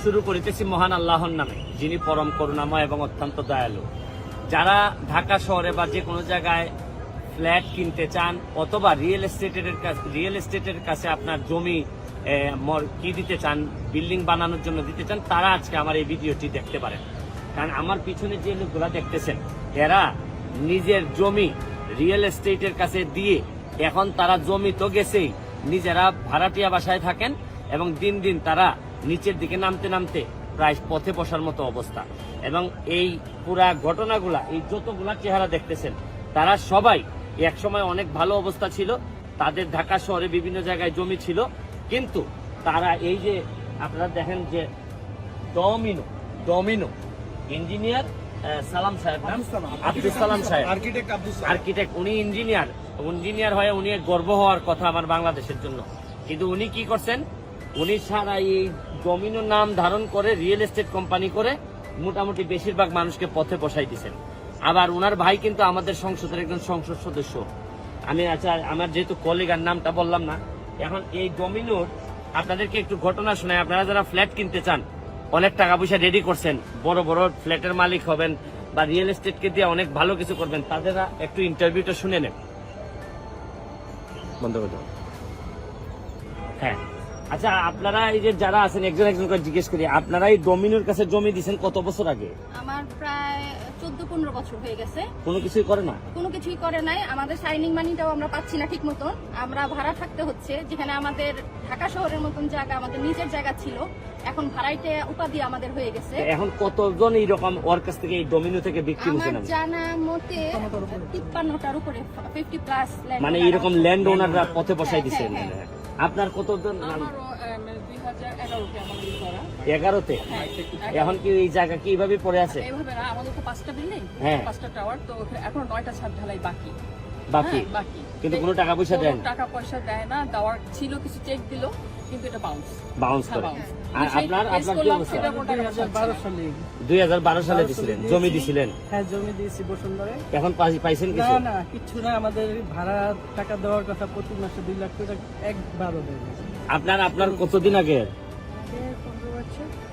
শুরু করিতেছি মহান আল্লাহর নামে, যিনি পরম করুণাময় এবং অত্যন্ত দয়ালু। যারা ঢাকা শহরে বা যে কোনো জায়গায় ফ্ল্যাট কিনতে চান অথবা রিয়েল এস্টেটের কাছে আপনার জমি কি দিতে চান, বিল্ডিং বানানোর জন্য দিতে চান, তারা আজকে আমার এই ভিডিওটি দেখতে পারেন। কারণ আমার পিছনে যে লোকগুলা দেখতেছেন, এরা নিজের জমি রিয়েল এস্টেটের কাছে দিয়ে এখন তারা জমি তো গেছেই, নিজেরা ভাড়াটিয়া বাসায় থাকেন এবং দিন দিন তারা নিচের দিকে নামতে নামতে প্রায় পথে বসার মতো অবস্থা। এবং এই পুরা ঘটনাগুলা, এই যতগুলা চেহারা দেখতেছেন, তারা সবাই একসময় অনেক ভালো অবস্থা ছিল, তাদের ঢাকা শহরে বিভিন্ন জায়গায় জমি ছিল, কিন্তু তারা এই যে আপনারা দেখেন যে ডমিনো ইঞ্জিনিয়ার সালাম সাহেব, আব্দুল সালাম সাহেব, আর্কিটেক্ট, উনি ইঞ্জিনিয়ার হয়ে উনি গর্ব হওয়ার কথা আমার বাংলাদেশের জন্য। কিন্তু উনি কি করছেন, উনি সারা এই ডমিনো নাম ধারণ করে রিয়েল এস্টেট কোম্পানি করে মোটামুটি বেশিরভাগ মানুষকে পথে বসাই দিচ্ছেন। আবার উনার ভাই কিন্তু আমাদের সংসদের একজন সংসদ সদস্য। আমি আচ্ছা, আমার যেহেতু কলিগার নামটা বললাম না, এখন এই ডমিনোর আপনাদেরকে একটু ঘটনা শোনায়। আপনারা যারা ফ্ল্যাট কিনতে চান, অনেক টাকা পয়সা রেডি করছেন, বড় বড় ফ্ল্যাটের মালিক হবেন বা রিয়েল এস্টেটকে দিয়ে অনেক ভালো কিছু করবেন, তাদেরা একটু ইন্টারভিউটা শুনে নেন। বন্ধ করে দাও। হ্যাঁ, আচ্ছা, আপনারা এই যে যারা আছেন একজন একজন করে জিজ্ঞেস করি, আপনারা এই ডমিনোর কাছে জমি দিয়েছেন কত বছর আগে? আমার প্রায় 14-15 বছর হয়ে গেছে। কোনো কিছুই করে না? কোনো কিছুই করে নাই। আমাদের সাইনিং মানিটাও আমরা পাচ্ছি না ঠিক মতন। আমরা ভাড়া থাকতে হচ্ছে, যেখানে আমাদের ঢাকা শহরের মতন জায়গা, আমাদের নিজের জায়গা ছিল, এখন ভাড়াইতে উপাধি আমাদের হয়ে গেছে। এখন কতজন এইরকম ওর কাছ থেকে এই ডমিনো থেকে বিক্রি হয়েছে? আমার জানা মতে 53টার উপরে, 50+ মানে এইরকম ল্যান্ড ওনাররা পথে বসাই দিচ্ছেন। আপনার কতজন? 11তে। এখন কি এই জায়গা কি এইভাবে পড়ে আছে? এইভাবে না, আমাদের তো 5টা বিল্ডিং, 5টা টাওয়ার, তো এখন 9টা ছাদ ঢালাই বাকি। কিন্তু কোনো টাকা পয়সা দেয় না? টাকা পয়সা দেয় না, দেওয়ার ছিল, কিছু চেক দিল, কিন্তু এটা বাউন্স করে। আর আপনার কি অবস্থা? 2012 সালে দিছিলেন, জমি দিছিলেন? হ্যাঁ, জমি দিয়েছি বসুন্ধরে। এখন পাইছেন কিছু? না, কিছু না। আমাদের ভাড়া টাকা দেওয়ার কথা, প্রতি মাসে 2 লাখ টাকা একবারও দেয় না। আপনার কতদিন আগে?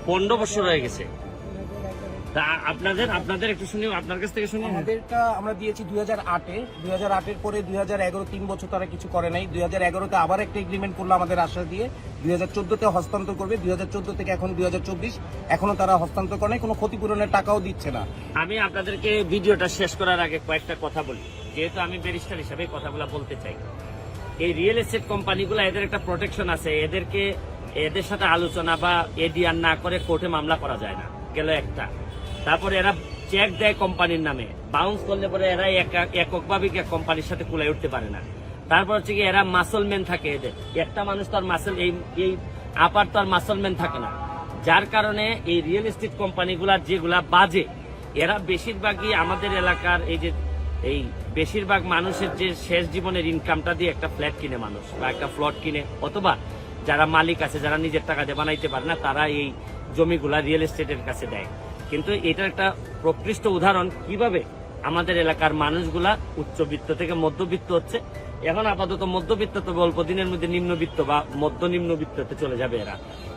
15 বছর হয়ে গেছে। তা আপনাদের একটু শুনি, আপনার কাছ থেকে শুনি। আমাদেরটা আমরা দিয়েছি 2008-এর পরে 2011 3 বছর তারা কিছু করে নাই। 2011-তে আবার একটা এগ্রিমেন্ট করলো আমাদের আশ্বাস দিয়ে, 2014-তে হস্তান্তর করবে। 2014 থেকে এখন 2024, এখনো তারা হস্তান্তর করে নাই, কোনো ক্ষতিপূরণের টাকাও দিচ্ছে না। আমি আপনাদেরকে ভিডিওটা শেষ করার আগে কয়েকটা কথা বলি, যেহেতু আমি ব্যারিস্টার হিসাবে কথাগুলো বলতে চাই। এই রিয়েল এস্টেট কোম্পানিগুলো, এদের একটা প্রোটেকশন আছে, এদের সাথে আলোচনা বা এডিআর না করে কোর্টে মামলা করা যায় না, গেল একটা। তারপরে এরা চেক দেয় কোম্পানির নামে, বাউন্স করলে পরে এরা এককভাবে কোম্পানির সাথে কুলাই উঠতে পারে না। তারপর হচ্ছে কি, এরা মাসলম্যান থাকে, এদের একটা মানুষ তার মাসল, এই আপার তার মাসলম্যান থাকে না, যার কারণে এই রিয়েল এস্টেট কোম্পানিগুলার যেগুলা বাজে, এরা বেশিরভাগই আমাদের এলাকার এই বেশিরভাগ মানুষের যে শেষ জীবনের ইনকামটা দিয়ে একটা ফ্ল্যাট কিনে মানুষ, বা একটা প্লট কিনে, অথবা যারা মালিক আছে, যারা নিজের টাকা দিয়ে বানাইতে পারে না, তারা এই জমিগুলা রিয়েল এস্টেটের কাছে দেয়। কিন্তু এটার একটা প্রকৃষ্ট উদাহরণ কিভাবে আমাদের এলাকার মানুষগুলা উচ্চবিত্ত থেকে মধ্যবিত্ত হচ্ছে। এখন আপাতত মধ্যবিত্ত, তবে অল্প দিনের মধ্যে নিম্নবিত্ত বা মধ্য নিম্নবিত্ততে চলে যাবে এরা।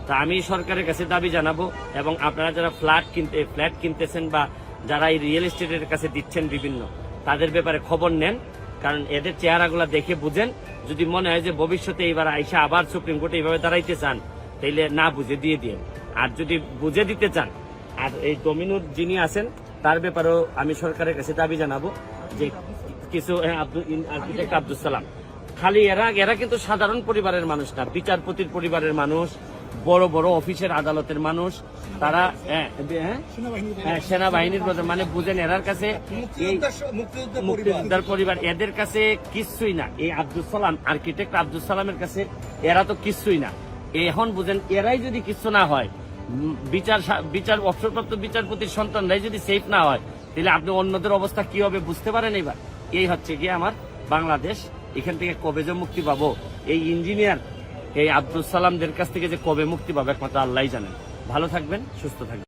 তা আমি সরকারের কাছে দাবি জানাবো, এবং আপনারা যারা ফ্ল্যাট কিনতেছেন বা যারা এই রিয়েল এস্টেটের কাছে দিচ্ছেন বিভিন্ন, তাদের ব্যাপারে খবর নেন। কারণ এদের চেহারাগুলা দেখে বুঝেন, যদি মনে হয় যে ভবিষ্যতে এইবার আইসা আবার সুপ্রিম কোর্টে এইভাবে দাঁড়াইতে চান, তাইলে না বুঝে দিয়ে দিন। আর যদি বুঝে দিতে চান, আর এই ডমিনোর যিনি আছেন তার ব্যাপারেও আমি সরকারের কাছে দাবি জানাবো যে কিছু আর্কিটেক্ট আব্দুল সালাম, খালি এরা কিন্তু সাধারণ পরিবারের মানুষ না, বিচারপতির পরিবারের মানুষ, বড় বড় অফিসের আদালতের মানুষ, তারা সেনাবাহিনীর মানে বুঝেন, এরার কাছে এই মুক্তিযোদ্ধার পরিবার, এদের কাছে কিচ্ছুই না। এই আব্দুল সালাম, আর্কিটেক্ট আব্দুল সালামের কাছে এরা তো কিচ্ছুই না। এখন বুঝেন, এরাই যদি কিচ্ছু না হয়, অবসরপ্রাপ্ত বিচারপতির সন্তানরাই যদি সেফ না হয়, তাহলে আপনি অন্যদের অবস্থা কি হবে বুঝতে পারেন। এবার এই হচ্ছে গিয়ে আমার বাংলাদেশ। এখান থেকে কবে যে মুক্তি পাবো, এই ইঞ্জিনিয়ার এই আব্দুল সালামদের কাছ থেকে যে কবে মুক্তি পাবো, একমাত্র আল্লাহই জানেন। ভালো থাকবেন, সুস্থ থাকবেন।